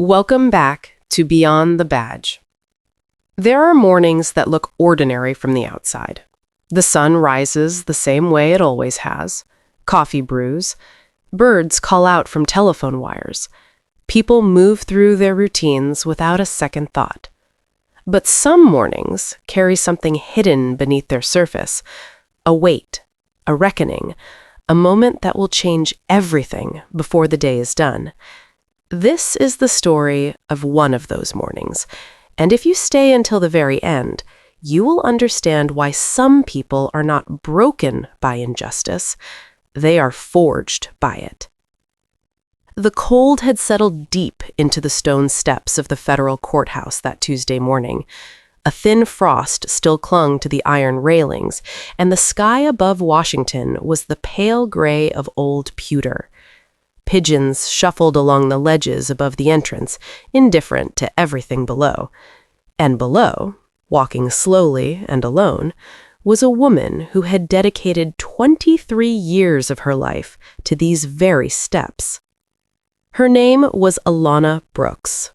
Welcome back to Beyond the Badge. There are mornings that look ordinary from the outside. The sun rises the same way it always has. Coffee brews. Birds call out from telephone wires. People move through their routines without a second thought. But some mornings carry something hidden beneath their surface, a weight, a reckoning, a moment that will change everything before the day is done. This is the story of one of those mornings, and if you stay until the very end, you will understand why some people are not broken by injustice, they are forged by it. The cold had settled deep into the stone steps of the federal courthouse that Tuesday morning. A thin frost still clung to the iron railings, and the sky above Washington was the pale gray of old pewter. Pigeons shuffled along the ledges above the entrance, indifferent to everything below. And below, walking slowly and alone, was a woman who had dedicated 23 years of her life to these very steps. Her name was Alana Brooks.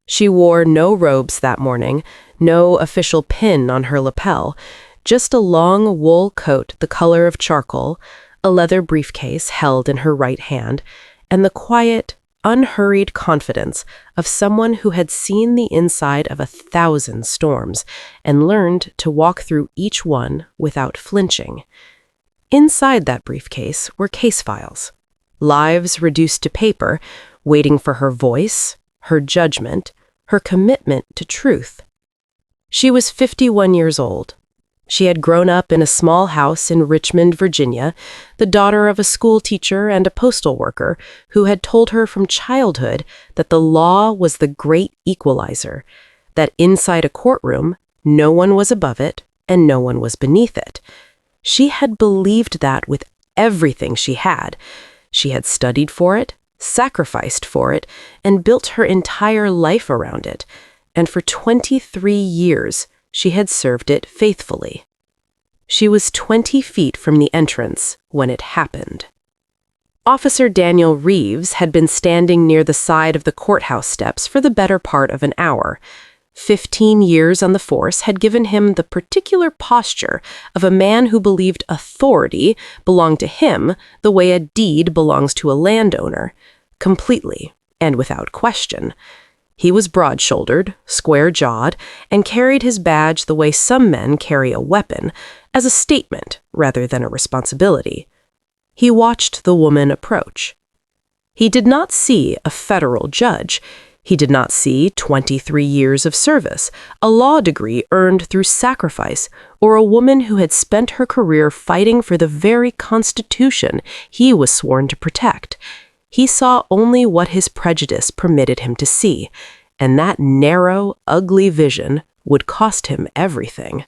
She wore no robes that morning, no official pin on her lapel, just a long wool coat the color of charcoal, a leather briefcase held in her right hand, and the quiet, unhurried confidence of someone who had seen the inside of 1,000 storms and learned to walk through each one without flinching. Inside that briefcase were case files, lives reduced to paper, waiting for her voice, her judgment, her commitment to truth. She was 51 years old. She had grown up in a small house in Richmond, Virginia, the daughter of a school teacher and a postal worker who had told her from childhood that the law was the great equalizer, that inside a courtroom, no one was above it and no one was beneath it. She had believed that with everything she had. She had studied for it, sacrificed for it, and built her entire life around it. And for 23 years, she had served it faithfully. She was 20 feet from the entrance when it happened. Officer Daniel Reeves had been standing near the side of the courthouse steps for the better part of an hour. 15 years on the force had given him the particular posture of a man who believed authority belonged to him the way a deed belongs to a landowner, completely and without question. He was broad-shouldered, square-jawed, and carried his badge the way some men carry a weapon, as a statement rather than a responsibility. He watched the woman approach. He did not see a federal judge. He did not see 23 years of service, a law degree earned through sacrifice, or a woman who had spent her career fighting for the very Constitution he was sworn to protect. He saw only what his prejudice permitted him to see, and that narrow, ugly vision would cost him everything.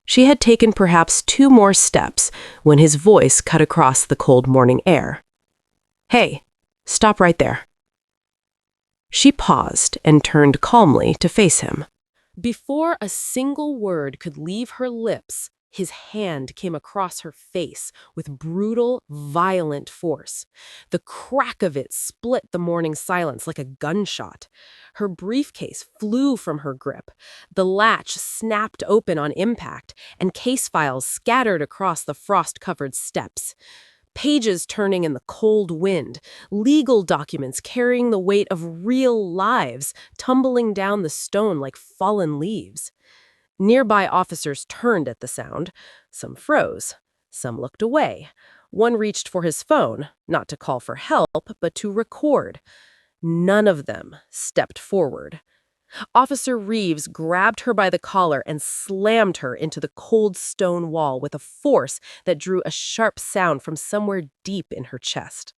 She had taken perhaps 2 more steps when his voice cut across the cold morning air. "Hey, stop right there." She paused and turned calmly to face him. Before a single word could leave her lips, his hand came across her face with brutal, violent force. The crack of it split the morning silence like a gunshot. Her briefcase flew from her grip. The latch snapped open on impact, and case files scattered across the frost-covered steps. Pages turning in the cold wind, legal documents carrying the weight of real lives tumbling down the stone like fallen leaves. Nearby officers turned at the sound. Some froze. Some looked away. One reached for his phone, not to call for help, but to record. None of them stepped forward. Officer Reeves grabbed her by the collar and slammed her into the cold stone wall with a force that drew a sharp sound from somewhere deep in her chest.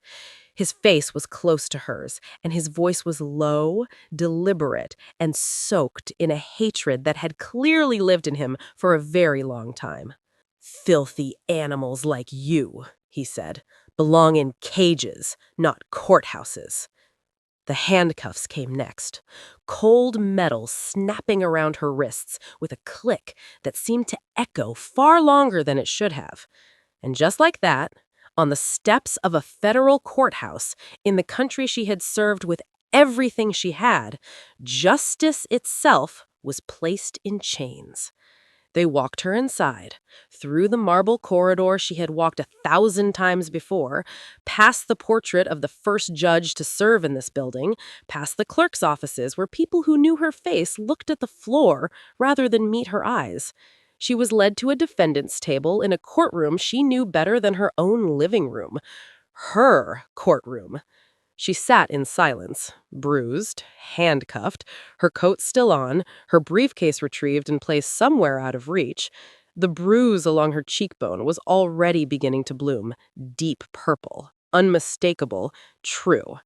His face was close to hers, and his voice was low, deliberate, and soaked in a hatred that had clearly lived in him for a very long time. "Filthy animals like you," he said, "belong in cages, not courthouses." The handcuffs came next, cold metal snapping around her wrists with a click that seemed to echo far longer than it should have. And just like that, on the steps of a federal courthouse in the country she had served with everything she had, justice itself, was placed in chains. They walked her inside, through the marble corridor she had walked 1,000 times before, past the portrait of the first judge to serve in this building, past the clerk's offices where people who knew her face looked at the floor rather than meet her eyes. She was led to a defendant's table in a courtroom she knew better than her own living room. Her courtroom. She sat in silence, bruised, handcuffed, her coat still on, her briefcase retrieved and placed somewhere out of reach. The bruise along her cheekbone was already beginning to bloom, deep purple, unmistakable, true.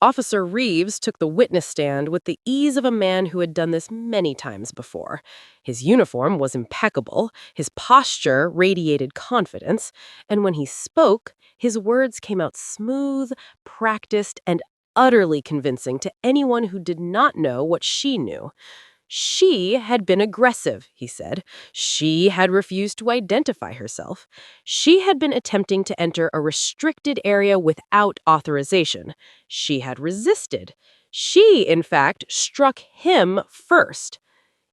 Officer Reeves took the witness stand with the ease of a man who had done this many times before. His uniform was impeccable, his posture radiated confidence, and when he spoke, his words came out smooth, practiced, and utterly convincing to anyone who did not know what she knew. She had been aggressive, he said. She had refused to identify herself. She had been attempting to enter a restricted area without authorization. She had resisted. She, in fact, struck him first.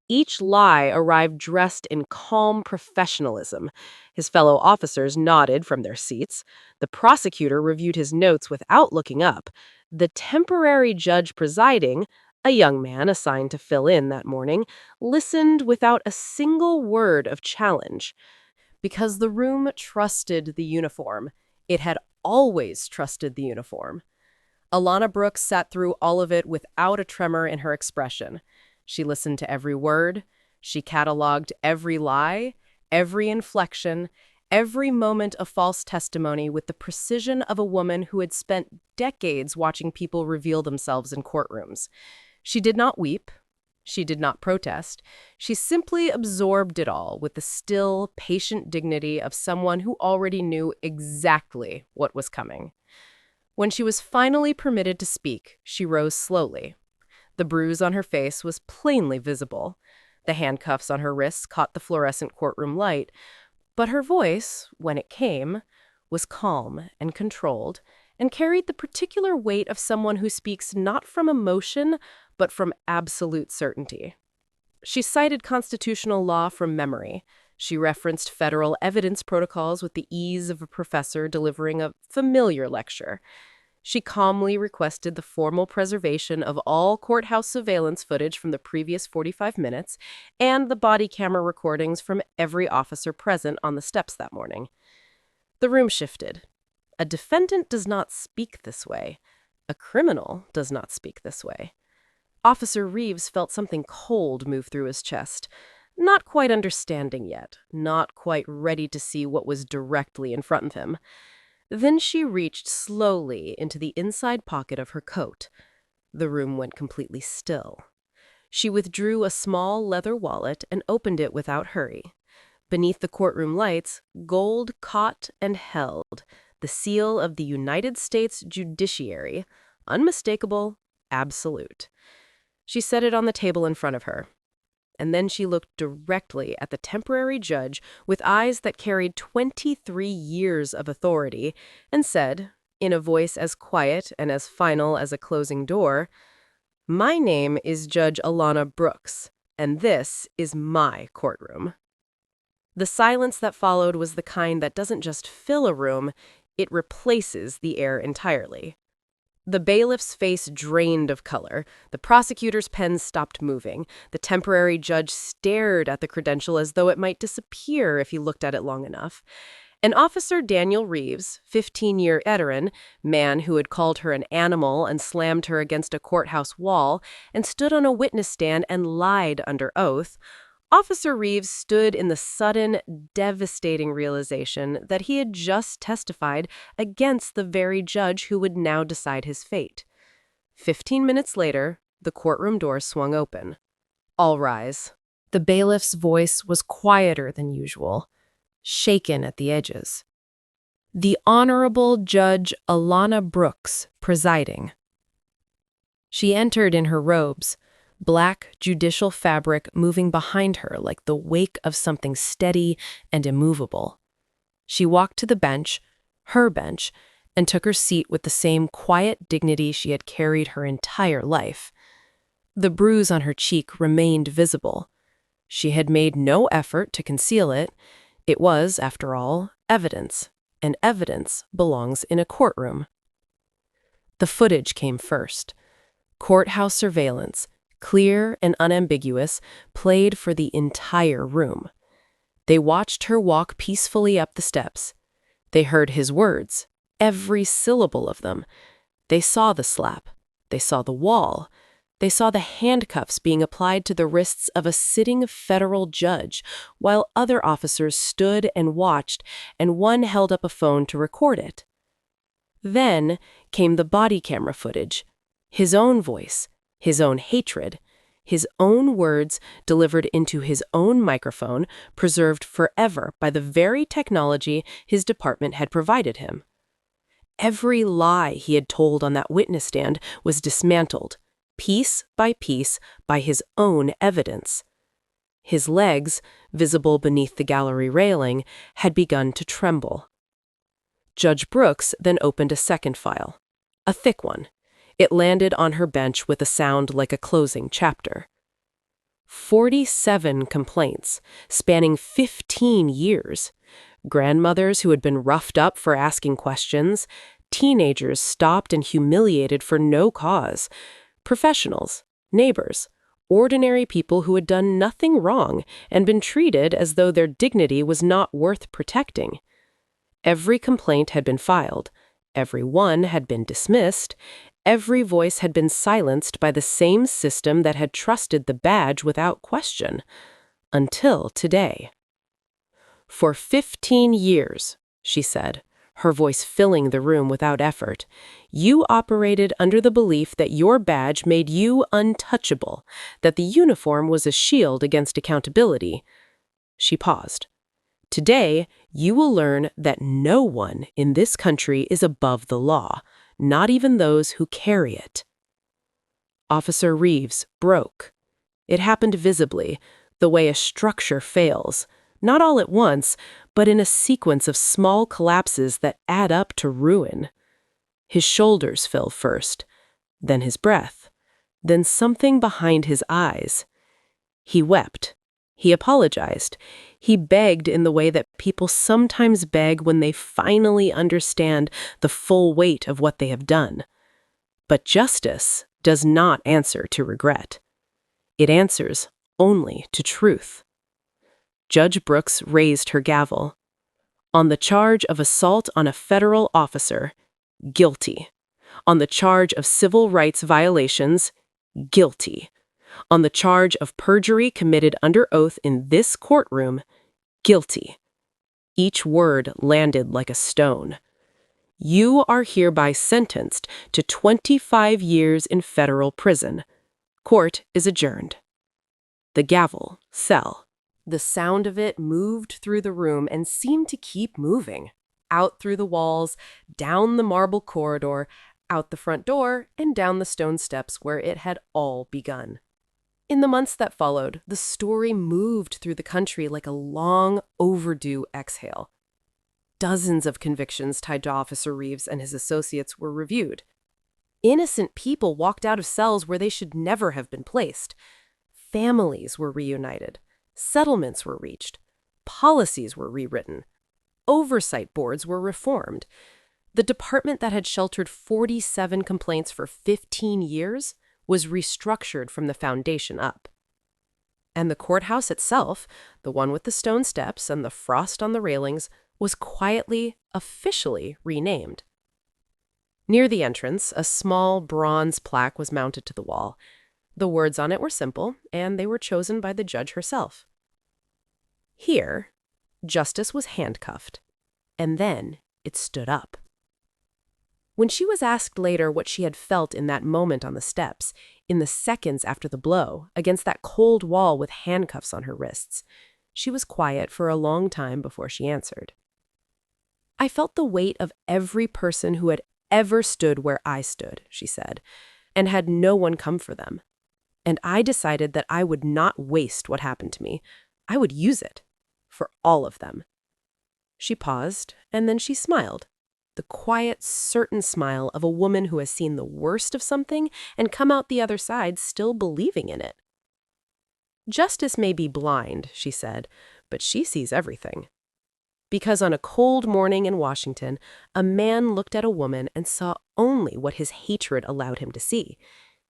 Each lie arrived dressed in calm professionalism. His fellow officers nodded from their seats. The prosecutor reviewed his notes without looking up. The temporary judge presiding, a young man assigned to fill in that morning, listened without a single word of challenge. Because the room trusted the uniform. It had always trusted the uniform. Alana Brooks sat through all of it without a tremor in her expression. She listened to every word. She cataloged every lie, every inflection, every moment of false testimony with the precision of a woman who had spent decades watching people reveal themselves in courtrooms. She did not weep. She did not protest. She simply absorbed it all with the still, patient dignity of someone who already knew exactly what was coming. When she was finally permitted to speak, she rose slowly. The bruise on her face was plainly visible. The handcuffs on her wrists caught the fluorescent courtroom light. But her voice, when it came, was calm and controlled and carried the particular weight of someone who speaks not from emotion, but from absolute certainty. She cited constitutional law from memory. She referenced federal evidence protocols with the ease of a professor delivering a familiar lecture. She calmly requested the formal preservation of all courthouse surveillance footage from the previous 45 minutes and the body camera recordings from every officer present on the steps that morning. The room shifted. A defendant does not speak this way. A criminal does not speak this way. Officer Reeves felt something cold move through his chest, not quite understanding yet, not quite ready to see what was directly in front of him. Then she reached slowly into the inside pocket of her coat. The room went completely still. She withdrew a small leather wallet and opened it without hurry. Beneath the courtroom lights, gold caught and held the seal of the United States Judiciary, unmistakable, absolute. She set it on the table in front of her. And then she looked directly at the temporary judge with eyes that carried 23 years of authority and said, in a voice as quiet and as final as a closing door, "My name is Judge Alana Brooks, and this is my courtroom." The silence that followed was the kind that doesn't just fill a room, it replaces the air entirely. The bailiff's face drained of color. The prosecutor's pen stopped moving. The temporary judge stared at the credential as though it might disappear if he looked at it long enough. And Officer Daniel Reeves, 15-year veteran, man who had called her an animal and slammed her against a courthouse wall and stood on a witness stand and lied under oath, Officer Reeves stood in the sudden, devastating realization that he had just testified against the very judge who would now decide his fate. 15 minutes later, the courtroom door swung open. "All rise." The bailiff's voice was quieter than usual, shaken at the edges. "The Honorable Judge Alana Brooks presiding." She entered in her robes, black judicial fabric moving behind her like the wake of something steady and immovable. She walked to the bench, her bench, and took her seat with the same quiet dignity she had carried her entire life. The bruise on her cheek remained visible. She had made no effort to conceal it. It was, after all, evidence, and evidence belongs in a courtroom. The footage came first. Courthouse surveillance, clear and unambiguous, played for the entire room. They watched her walk peacefully up the steps. They heard his words, every syllable of them. They saw the slap. They saw the wall. They saw the handcuffs being applied to the wrists of a sitting federal judge, while other officers stood and watched, and one held up a phone to record it. Then came the body camera footage, his own voice, his own hatred, his own words delivered into his own microphone, preserved forever by the very technology his department had provided him. Every lie he had told on that witness stand was dismantled, piece by his own evidence. His legs, visible beneath the gallery railing, had begun to tremble. Judge Brooks then opened a second file, a thick one. It landed on her bench with a sound like a closing chapter. 47 complaints, spanning 15 years. Grandmothers who had been roughed up for asking questions, teenagers stopped and humiliated for no cause, professionals, neighbors, ordinary people who had done nothing wrong and been treated as though their dignity was not worth protecting. Every complaint had been filed, every one had been dismissed, every voice had been silenced by the same system that had trusted the badge without question, until today. For 15 years, she said, her voice filling the room without effort, you operated under the belief that your badge made you untouchable, that the uniform was a shield against accountability. She paused. Today, you will learn that no one in this country is above the law, not even those who carry it. Officer Reeves broke. It happened visibly, the way a structure fails, not all at once, but in a sequence of small collapses that add up to ruin. His shoulders fell first, then his breath, then something behind his eyes. He wept. He apologized. He begged in the way that people sometimes beg when they finally understand the full weight of what they have done. But justice does not answer to regret. It answers only to truth. Judge Brooks raised her gavel. On the charge of assault on a federal officer, guilty. On the charge of civil rights violations, guilty. On the charge of perjury committed under oath in this courtroom, guilty. Each word landed like a stone. You are hereby sentenced to 25 years in federal prison. Court is adjourned. The gavel fell. The sound of it moved through the room and seemed to keep moving. Out through the walls, down the marble corridor, out the front door, and down the stone steps where it had all begun. In the months that followed, the story moved through the country like a long, overdue exhale. Dozens of convictions tied to Officer Reeves and his associates were reviewed. Innocent people walked out of cells where they should never have been placed. Families were reunited. Settlements were reached. Policies were rewritten. Oversight boards were reformed. The department that had sheltered 47 complaints for 15 years was restructured from the foundation up. And the courthouse itself, the one with the stone steps and the frost on the railings, was quietly, officially renamed. Near the entrance, a small bronze plaque was mounted to the wall. The words on it were simple, and they were chosen by the judge herself. Here, justice was handcuffed, and then it stood up. When she was asked later what she had felt in that moment on the steps, in the seconds after the blow, against that cold wall with handcuffs on her wrists, she was quiet for a long time before she answered. I felt the weight of every person who had ever stood where I stood, she said, and had no one come for them. And I decided that I would not waste what happened to me. I would use it for all of them. She paused, and then she smiled. The the quiet, certain smile of a woman who has seen the worst of something and come out the other side still believing in it. "Justice may be blind," she said, "but she sees everything." Because on a cold morning in Washington, a man looked at a woman and saw only what his hatred allowed him to see.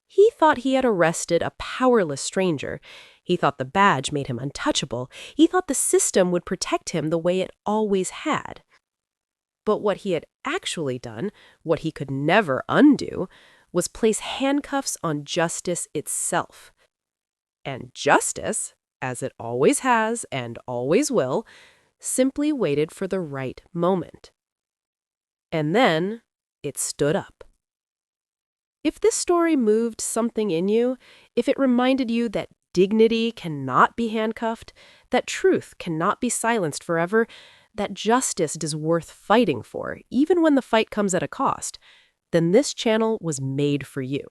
He thought he had arrested a powerless stranger. He thought the badge made him untouchable. He thought the system would protect him the way it always had. But what he had actually done, what he could never undo, was place handcuffs on justice itself. And justice, as it always has and always will, simply waited for the right moment. And then it stood up. If this story moved something in you, if it reminded you that dignity cannot be handcuffed, that truth cannot be silenced forever, that justice is worth fighting for, even when the fight comes at a cost, then this channel was made for you.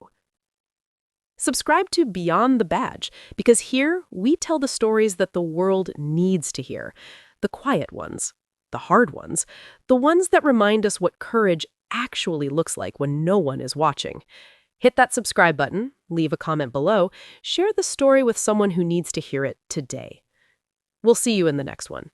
Subscribe to Beyond the Badge, because here we tell the stories that the world needs to hear. The quiet ones, the hard ones, the ones that remind us what courage actually looks like when no one is watching. Hit that subscribe button, leave a comment below, share the story with someone who needs to hear it today. We'll see you in the next one.